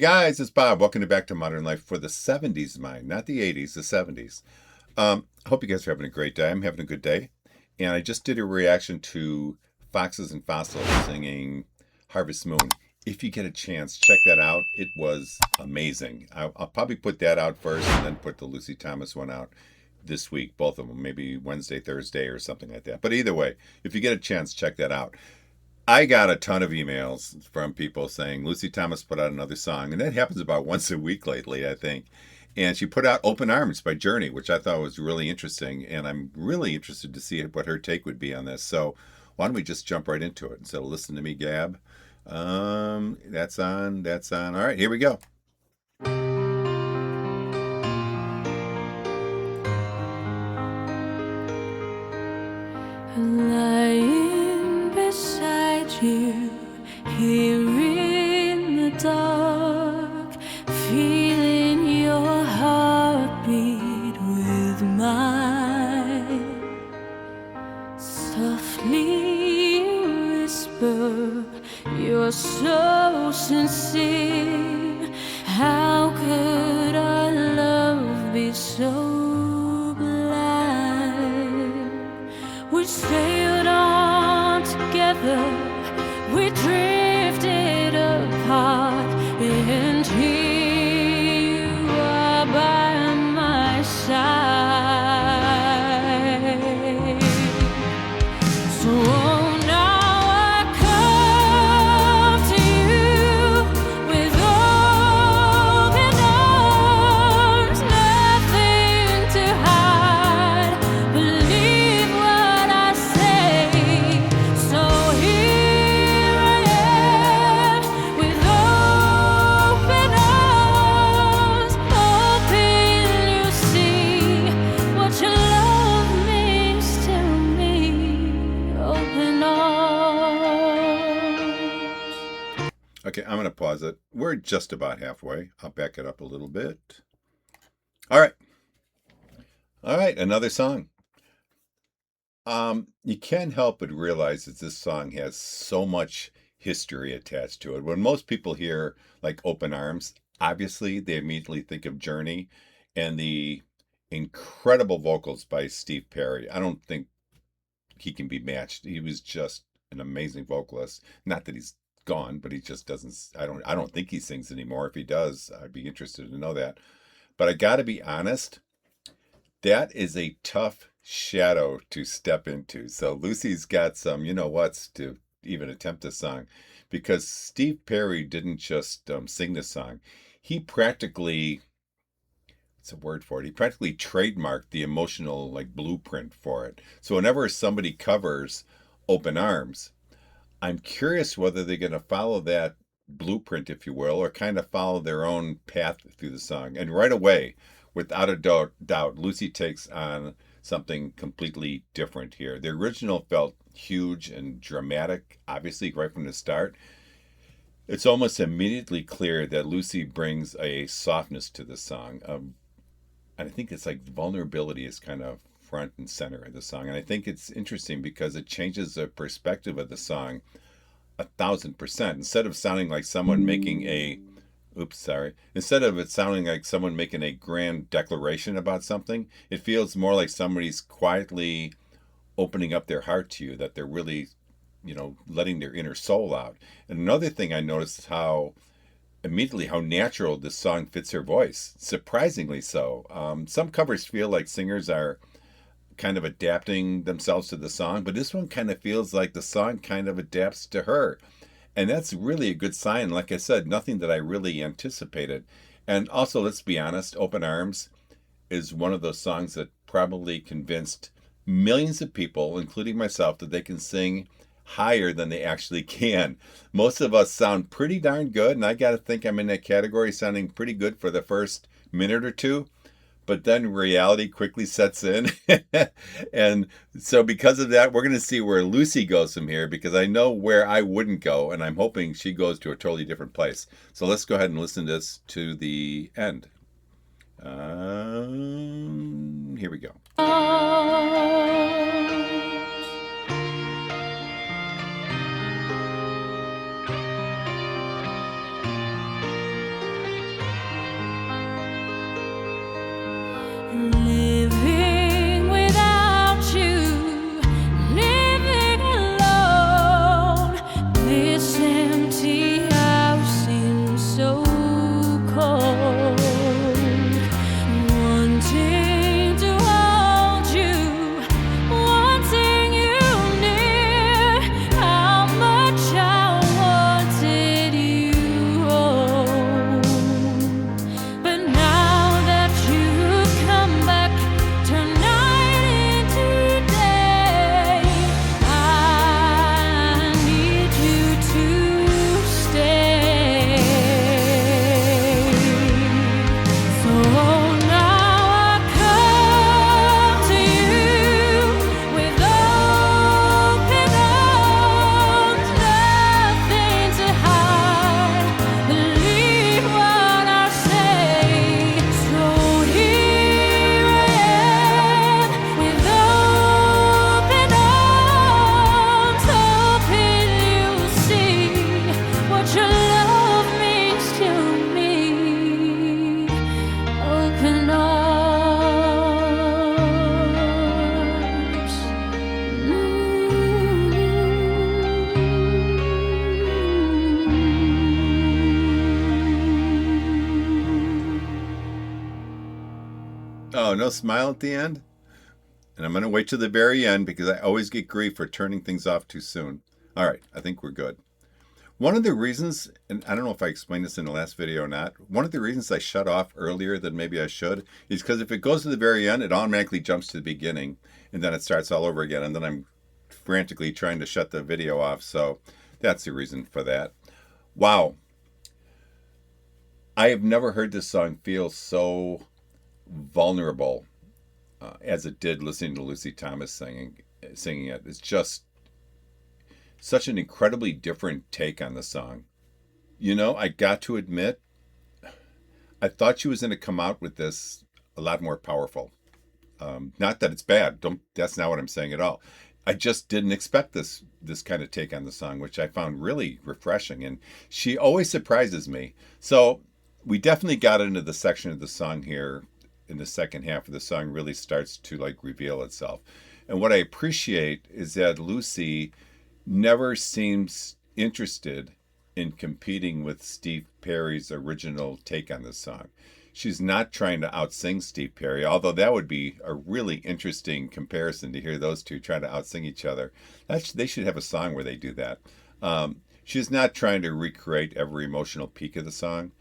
guys, it's Bob. Welcome back to Modern Life for the 70s mind, not the 80s, the 70s. I hope you guys are having a great day. I'm having a good day. And I just did a reaction to Foxes and Fossils singing Harvest Moon. If you get a chance, check that out. It was amazing. I'll probably put that out first and then put the Lucy Thomas one out this week, both of them, maybe Wednesday, Thursday, or something like that. But either way, if you get a chance, check that out. I got a ton of emails from people saying Lucy Thomas put out another song, and that happens about once a week lately, I think. And she put out Open Arms by Journey, which I thought was really interesting, and I'm really interested to see what her take would be on this. So why don't we just jump right into it instead of listen to me gab? That's on. All right, here we go. Lying beside you, here in the dark, feeling your heartbeat with mine. Softly you whisper, you're so sincere. How could our love be so blind? We sailed on together, we drifted apart, and here you are by my side. So now I come to you with open arms, nothing to hide. Believe what I say. So here I am with open arms, hoping you see what your love means to me. Open arms. Okay, I'm going to pause it. We're just about halfway. I'll back it up a little bit. All right. Another song. You can't help but realize that this song has so much history attached to it. When most people hear like Open Arms, obviously they immediately think of Journey and the incredible vocals by Steve Perry. I don't think he can be matched. He was just an amazing vocalist. Not that he's gone, but he just doesn't. I don't think he sings anymore. If he does, I'd be interested to know that. But I got to be honest, that is a tough shadow to step into. So Lucy's got some, you know what's to even attempt this song, because Steve Perry didn't just sing this song. He practically, it's a word for it. He practically trademarked the emotional like blueprint for it. So whenever somebody covers Open Arms, I'm curious whether they're going to follow that blueprint, if you will, or kind of follow their own path through the song. And right away, without a doubt, Lucy takes on something completely different here. The original felt huge and dramatic, obviously, right from the start. It's almost immediately clear that Lucy brings a softness to the song. And I think it's like vulnerability is kind of front and center of the song. And I think it's interesting because it changes the perspective of the song 1,000%. Instead of sounding like someone making a instead of it sounding like someone making a grand declaration about something, it feels more like somebody's quietly opening up their heart to you, that they're really, letting their inner soul out. And another thing I noticed is how natural this song fits her voice, surprisingly so. Some covers feel like singers are kind of adapting themselves to the song, but this one kind of feels like the song kind of adapts to her. And that's really a good sign. Like I said, nothing that I really anticipated. And also, let's be honest, Open Arms is one of those songs that probably convinced millions of people, including myself, that they can sing higher than they actually can. Most of us sound pretty darn good, and I got to think I'm in that category, sounding pretty good for the first minute or two. But then reality quickly sets in. And so because of that, we're going to see where Lucy goes from here, because I know where I wouldn't go, and I'm hoping she goes to a totally different place. So let's go ahead and listen to this to the end. Here we go. living without you, living alone. This empty house seems so cold. Wanting to hold you, wanting you near. How much I wanted you home. But now that you've come back, turn night into day, I need you to stay. So now I come to you with open arms, nothing to hide. Believe what I say. So here I am with open arms, hoping you'll see what your love means to me. Open arms. Oh, no smile at the end? And I'm going to wait to the very end because I always get grief for turning things off too soon. All right, I think we're good. One of the reasons, and I don't know if I explained this in the last video or not, one of the reasons I shut off earlier than maybe I should is because if it goes to the very end, it automatically jumps to the beginning and then it starts all over again. And then I'm frantically trying to shut the video off. So that's the reason for that. Wow. I have never heard this song feel so vulnerable as it did listening to Lucy Thomas singing it. It's just such an incredibly different take on the song. You know, I got to admit, I thought she was going to come out with this a lot more powerful. Not that it's bad. That's not what I'm saying at all. I just didn't expect this kind of take on the song, which I found really refreshing. And she always surprises me. So we definitely got into the section of the song here in the second half of the song really starts to like reveal itself. And what I appreciate is that Lucy never seems interested in competing with Steve Perry's original take on this song. She's not trying to outsing Steve Perry, although that would be a really interesting comparison to hear those two trying to outsing each other. They should have a song where they do that. She's not trying to recreate every emotional peak of the song.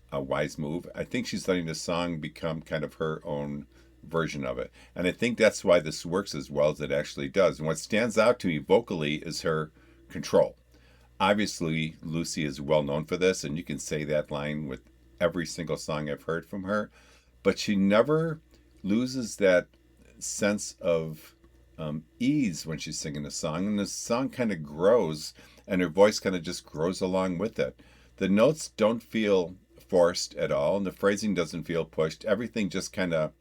A wise move. I think she's letting the song become kind of her own version of it. And I think that's why this works as well as it actually does. And what stands out to me vocally is her control. Obviously, Lucy is well known for this, and you can say that line with every single song I've heard from her, but she never loses that sense of ease when she's singing a song, and the song kind of grows, and her voice kind of just grows along with it. The notes don't feel forced at all, and the phrasing doesn't feel pushed. Everything just kind of,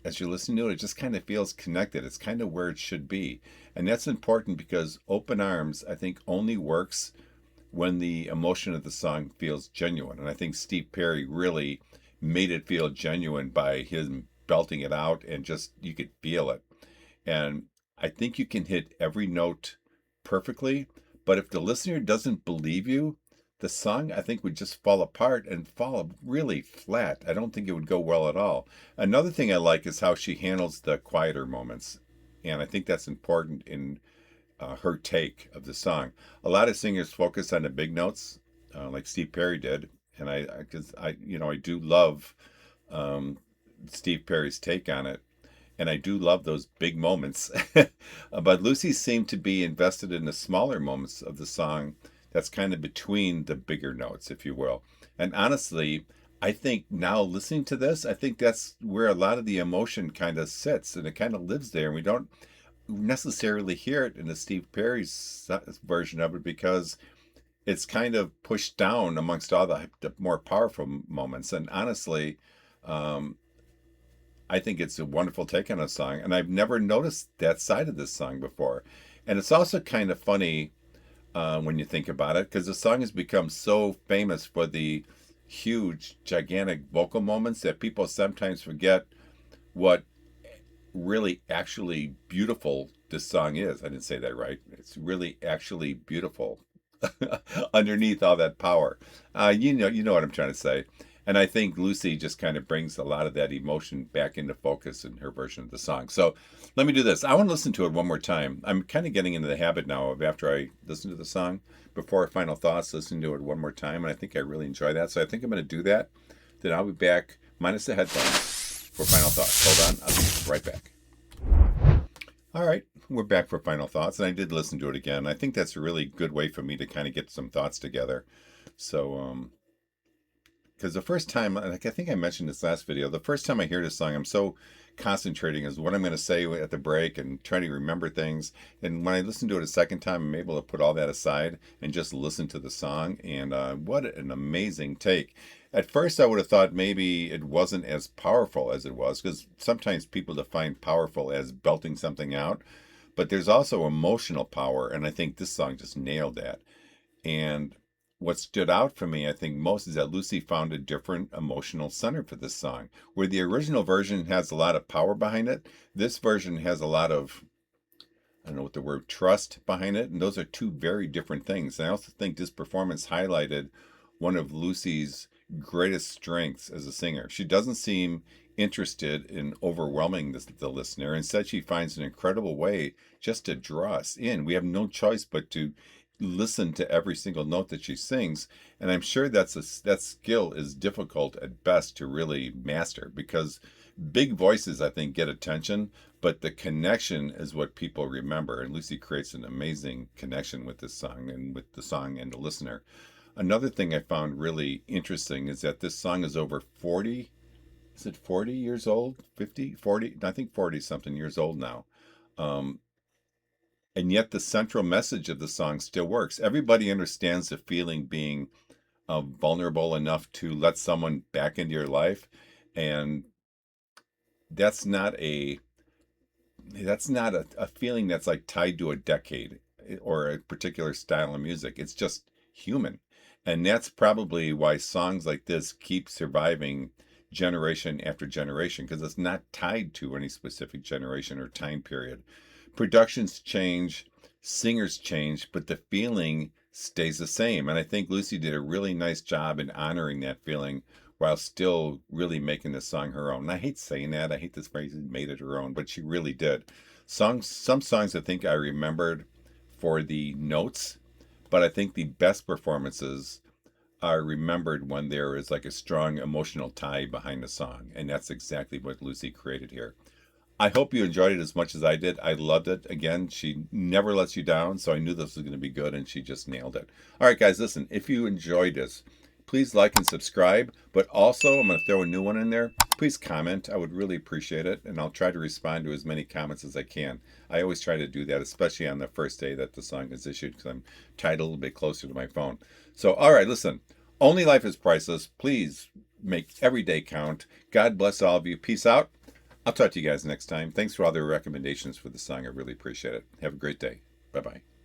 as you're listening to it, it just kind of feels connected. It's kind of where it should be. And that's important because Open Arms, I think, only works when the emotion of the song feels genuine. And I think Steve Perry really made it feel genuine by him belting it out, and just, you could feel it. And I think you can hit every note perfectly, but if the listener doesn't believe you, the song, I think, would just fall apart and fall really flat. I don't think it would go well at all. Another thing I like is how she handles the quieter moments. And I think that's important in her take of the song. A lot of singers focus on the big notes, like Steve Perry did. And I do love Steve Perry's take on it. And I do love those big moments. But Lucy seemed to be invested in the smaller moments of the song that's kind of between the bigger notes, if you will. And honestly, I think now listening to this, I think that's where a lot of the emotion kind of sits, and it kind of lives there. And we don't necessarily hear it in the Steve Perry's version of it because it's kind of pushed down amongst all the more powerful moments. And honestly, I think it's a wonderful take on a song, and I've never noticed that side of this song before. And it's also kind of funny when you think about it, because the song has become so famous for the huge, gigantic vocal moments that people sometimes forget what really actually beautiful this song is. I didn't say that right. It's really actually beautiful underneath all that power. You know what I'm trying to say. And I think Lucy just kind of brings a lot of that emotion back into focus in her version of the song. So let me do this. I want to listen to it one more time. I'm kind of getting into the habit now of after I listen to the song, before final thoughts, listen to it one more time. And I think I really enjoy that. So I think I'm going to do that. Then I'll be back, minus the headphones, for final thoughts. Hold on. I'll be right back. All right, we're back for final thoughts, and I did listen to it again. I think that's a really good way for me to kind of get some thoughts together. So, because the first time, like I think I mentioned this last video, the first time I hear this song, I'm so concentrating as what I'm going to say at the break and trying to remember things. And when I listen to it a second time, I'm able to put all that aside and just listen to the song. And what an amazing take. At first, I would have thought maybe it wasn't as powerful as it was, because sometimes people define powerful as belting something out. But there's also emotional power, and I think this song just nailed that. And what stood out for me, I think, most is that Lucy found a different emotional center for this song. Where the original version has a lot of power behind it, this version has a lot of, I don't know what the word, trust behind it. And those are two very different things. And I also think this performance highlighted one of Lucy's greatest strengths as a singer. She doesn't seem interested in overwhelming the listener. Instead, she finds an incredible way just to draw us in. We have no choice but to listen to every single note that she sings. And I'm sure that skill is difficult at best to really master, because big voices, I think, get attention, but the connection is what people remember. And Lucy creates an amazing connection with this song and with the song and the listener. Another thing I found really interesting is that this song is over 40, is it 40 years old? 50, 40? I think 40 something years old now. Um, and yet the central message of the song still works. Everybody understands the feeling being vulnerable enough to let someone back into your life. And that's not a a feeling that's like tied to a decade or a particular style of music. It's just human. And that's probably why songs like this keep surviving generation after generation, because it's not tied to any specific generation or time period. Productions change, singers change, but the feeling stays the same. And I think Lucy did a really nice job in honoring that feeling while still really making the song her own. And I hate saying that. I hate this phrase, made it her own, but she really did. Some songs I think I remembered for the notes, but I think the best performances are remembered when there is like a strong emotional tie behind the song. And that's exactly what Lucy created here. I hope you enjoyed it as much as I did. I loved it. Again, she never lets you down, so I knew this was going to be good, and she just nailed it. All right, guys, listen, if you enjoyed this, please like and subscribe, but also I'm going to throw a new one in there. Please comment. I would really appreciate it, and I'll try to respond to as many comments as I can. I always try to do that, especially on the first day that the song is issued, because I'm tied a little bit closer to my phone. So, all right, listen, only life is priceless. Please make every day count. God bless all of you. Peace out. I'll talk to you guys next time. Thanks for all the recommendations for the song. I really appreciate it. Have a great day. Bye-bye.